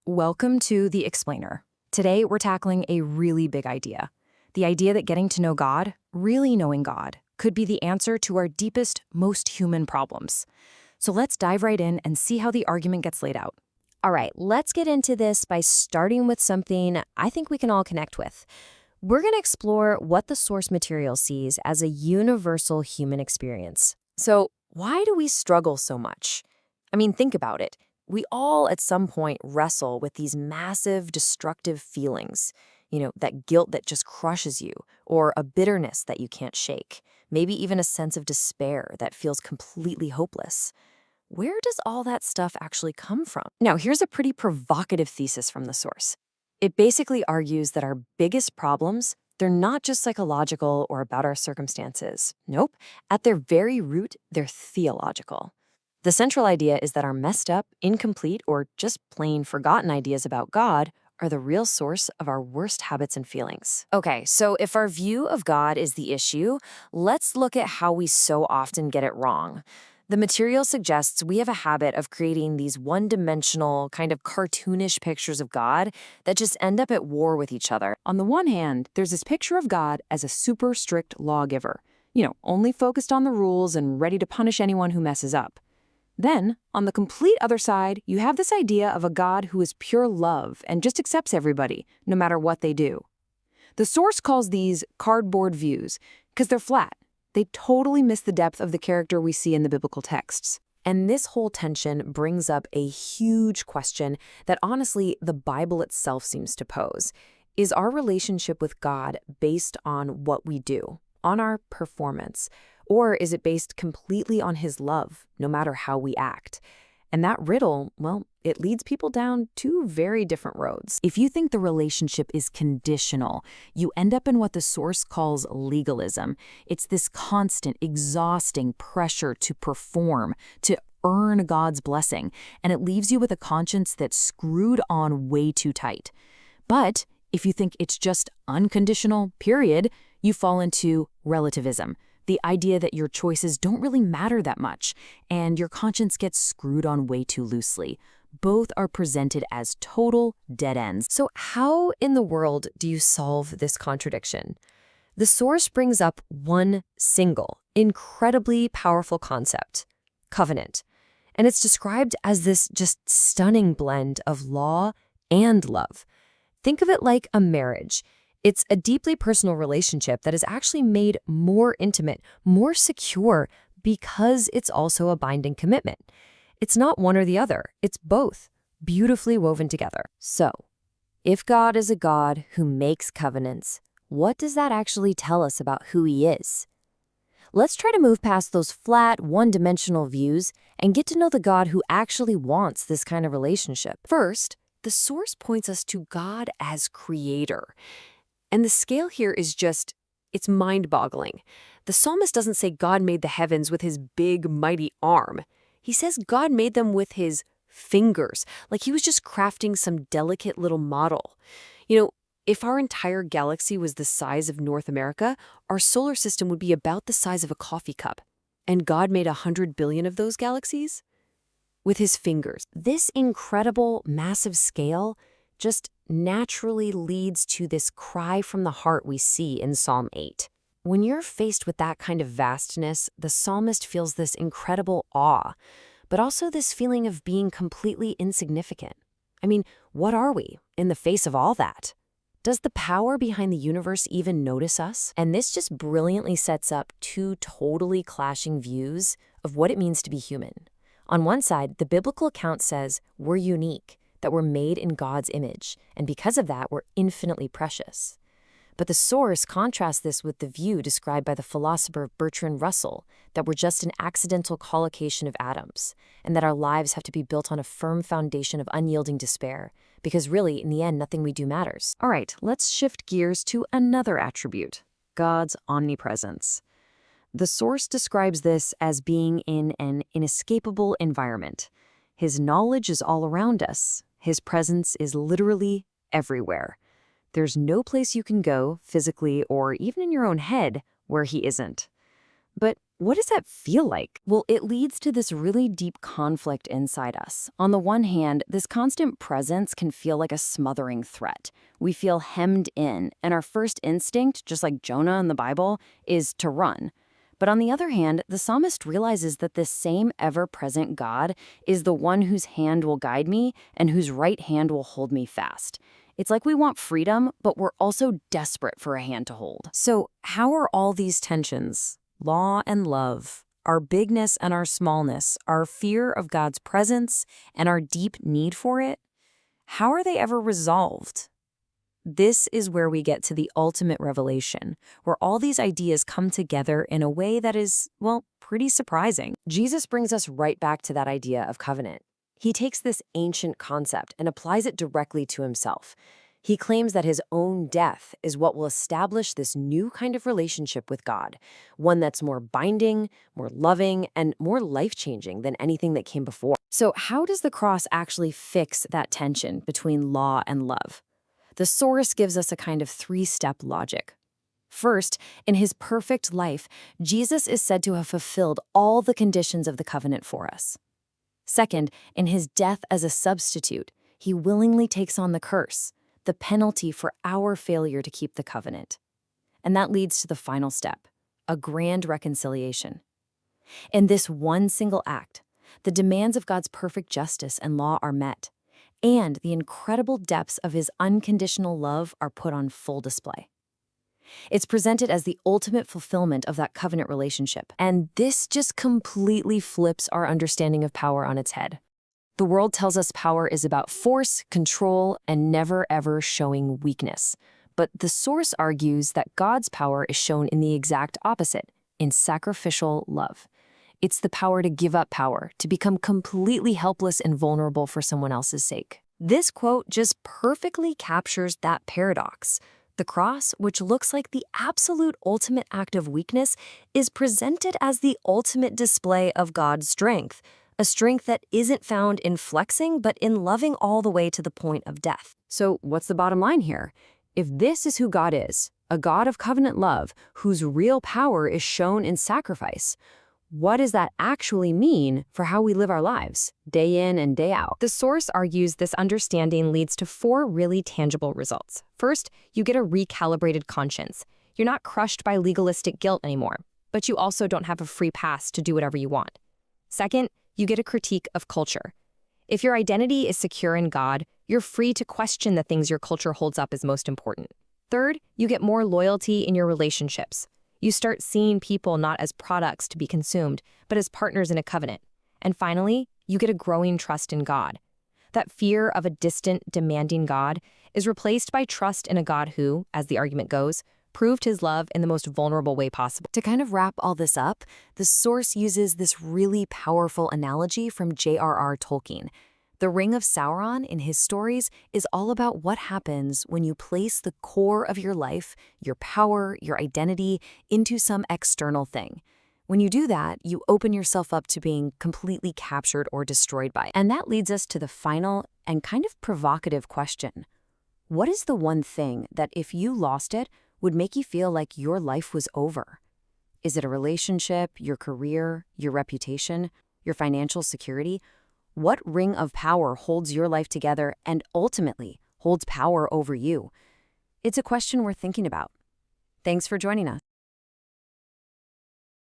Welcome to The Explainer. Today, we're tackling a really big idea. The idea that getting to know God, really knowing God, could be the answer to our deepest, most human problems. So let's dive right in and see how the argument gets laid out. All right, let's get into this by starting with something I think we can all connect with. We're going to explore what the source material sees as a universal human experience. So, why do we struggle so much? I mean, think about it. We all at some point wrestle with these massive, destructive feelings. That guilt that just crushes you, or a bitterness that you can't shake, maybe even a sense of despair that feels completely hopeless. Where does all that stuff actually come from? Now, here's a pretty provocative thesis from the source. It basically argues that our biggest problems, they're not just psychological or about our circumstances. Nope. At their very root, they're theological. The central idea is that our messed up, incomplete, or just plain forgotten ideas about God are the real source of our worst habits and feelings. Okay, so if our view of God is the issue, let's look at how we so often get it wrong. The material suggests we have a habit of creating these one-dimensional, kind of cartoonish pictures of God that just end up at war with each other. On the one hand, there's this picture of God as a super strict lawgiver, only focused on the rules and ready to punish anyone who messes up. Then, on the complete other side, you have this idea of a God who is pure love and just accepts everybody, no matter what they do. The source calls these cardboard views because they're flat. They totally miss the depth of the character we see in the biblical texts. And this whole tension brings up a huge question that honestly the Bible itself seems to pose. Is our relationship with God based on what we do, on our performance? Or is it based completely on his love, no matter how we act? And that riddle, well, it leads people down two very different roads. If you think the relationship is conditional, you end up in what the source calls legalism. It's this constant, exhausting pressure to perform, to earn God's blessing, and it leaves you with a conscience that's screwed on way too tight. But if you think it's just unconditional, period, you fall into relativism. The idea that your choices don't really matter that much, and your conscience gets screwed on way too loosely. Both are presented as total dead ends. So how in the world do you solve this contradiction? The source brings up one single, incredibly powerful concept: covenant. And it's described as this just stunning blend of law and love. Think of it like a marriage. It's a deeply personal relationship that is actually made more intimate, more secure, because it's also a binding commitment. It's not one or the other, it's both, beautifully woven together. So, if God is a God who makes covenants, what does that actually tell us about who he is? Let's try to move past those flat, one-dimensional views and get to know the God who actually wants this kind of relationship. First, the source points us to God as creator. And the scale here is it's mind-boggling. The psalmist doesn't say God made the heavens with his big, mighty arm. He says God made them with his fingers, like he was just crafting some delicate little model. If our entire galaxy was the size of North America, our solar system would be about the size of a coffee cup. And God made 100 billion of those galaxies with his fingers. This incredible, massive scale just naturally leads to this cry from the heart we see in Psalm 8. When you're faced with that kind of vastness, the psalmist feels this incredible awe, but also this feeling of being completely insignificant. I mean, what are we in the face of all that? Does the power behind the universe even notice us? And this just brilliantly sets up two totally clashing views of what it means to be human. On one side, the biblical account says we're unique, that we're made in God's image, and because of that, we're infinitely precious. But the source contrasts this with the view described by the philosopher Bertrand Russell, that we're just an accidental collocation of atoms, and that our lives have to be built on a firm foundation of unyielding despair, because really, in the end, nothing we do matters. All right, let's shift gears to another attribute: God's omnipresence. The source describes this as being in an inescapable environment. His knowledge is all around us. His presence is literally everywhere. There's no place you can go, physically or even in your own head, where he isn't. But what does that feel like? Well, it leads to this really deep conflict inside us. On the one hand, this constant presence can feel like a smothering threat. We feel hemmed in, and our first instinct, just like Jonah in the Bible, is to run. But on the other hand, the psalmist realizes that this same ever-present God is the one whose hand will guide me and whose right hand will hold me fast. It's like we want freedom, but we're also desperate for a hand to hold. So how are all these tensions, law and love, our bigness and our smallness, our fear of God's presence and our deep need for it, how are they ever resolved? This is where we get to the ultimate revelation, where all these ideas come together in a way that is, well, pretty surprising. Jesus brings us right back to that idea of covenant. He takes this ancient concept and applies it directly to himself. He claims that his own death is what will establish this new kind of relationship with God, one that's more binding, more loving, and more life-changing than anything that came before. So how does the cross actually fix that tension between law and love? The source gives us a kind of three-step logic. First, in his perfect life, Jesus is said to have fulfilled all the conditions of the covenant for us. Second, in his death as a substitute, he willingly takes on the curse, the penalty for our failure to keep the covenant. And that leads to the final step, a grand reconciliation. In this one single act, the demands of God's perfect justice and law are met, and the incredible depths of his unconditional love are put on full display. It's presented as the ultimate fulfillment of that covenant relationship, and this just completely flips our understanding of power on its head. The world tells us power is about force, control, and never ever showing weakness. But the source argues that God's power is shown in the exact opposite, in sacrificial love. It's the power to give up power, to become completely helpless and vulnerable for someone else's sake. This quote just perfectly captures that paradox. The cross, which looks like the absolute ultimate act of weakness, is presented as the ultimate display of God's strength, a strength that isn't found in flexing, but in loving all the way to the point of death. So what's the bottom line here? If this is who God is, a God of covenant love, whose real power is shown in sacrifice, what does that actually mean for how we live our lives, day in and day out? The source argues this understanding leads to 4 really tangible results. First, you get a recalibrated conscience. You're not crushed by legalistic guilt anymore, but you also don't have a free pass to do whatever you want. Second, you get a critique of culture. If your identity is secure in God, you're free to question the things your culture holds up as most important. Third, you get more loyalty in your relationships. You start seeing people not as products to be consumed, but as partners in a covenant. And finally, you get a growing trust in God. That fear of a distant, demanding God is replaced by trust in a God who, as the argument goes, proved his love in the most vulnerable way possible. To kind of wrap all this up, the source uses this really powerful analogy from J.R.R. Tolkien. The Ring of Sauron in his stories is all about what happens when you place the core of your life, your power, your identity, into some external thing. When you do that, you open yourself up to being completely captured or destroyed by it. And that leads us to the final and kind of provocative question. What is the one thing that if you lost it, would make you feel like your life was over? Is it a relationship, your career, your reputation, your financial security? What ring of power holds your life together and ultimately holds power over you? It's a question worth thinking about. Thanks for joining us.